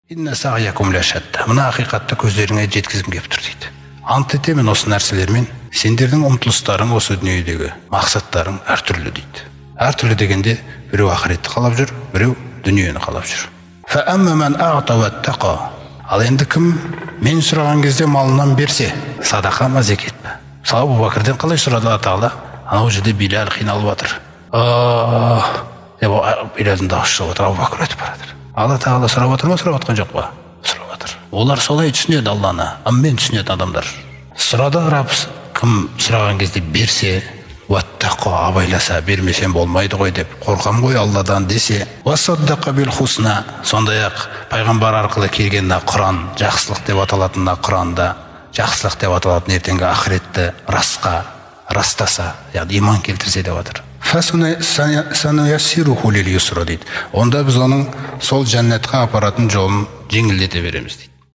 Инна сағиякум лашатта. Мына ақиқатты көздеріңе жеткізгім келіп тұр дейді. Ант етемін осы нәрселермен, сендердің ұмтылыстарың осы дүниедегі мақсаттарың әртүрлі дейді. Әртүрлі дегенде біреу ақыретті қалап жүр, біреу дүниені қалап жүр. Фаамма ман аъта ваттақа. Ал енді кім мен сұраған кезде малынан берсе, садақа ма, зекет пе? Мысалы Абу Бәкірден қалай сұрады Алла Тағала? Анау жерде Билал қиналып жатыр. Билалдың дауысы шығып жатыр, Абу Бәкір өтіп баратыр. Алла Тағала сұрап жатыр ма, сұрап жатқан жоқ па? Сұрап жатыр. Олар солай түсінеді Алланы, мен түсінетін адамдар. Сұрады Раббы, кім сұраған кезде берсе, уаттақо, абайласа, бермесем болмайды ғой деп, қорқам ғой Алладан десе, уассаддақа бил хусна, сондай-ақ пайғамбар арқылы келген Құран, жақсылық деп аталатын Құранда, жақсылық деп аталатын ертеңгі ақыретті растаса, яғни иман келтірсе деп жатыр. Онда біз оның сол жәннатқа апаратын жолын жеңілдете береміз дейді.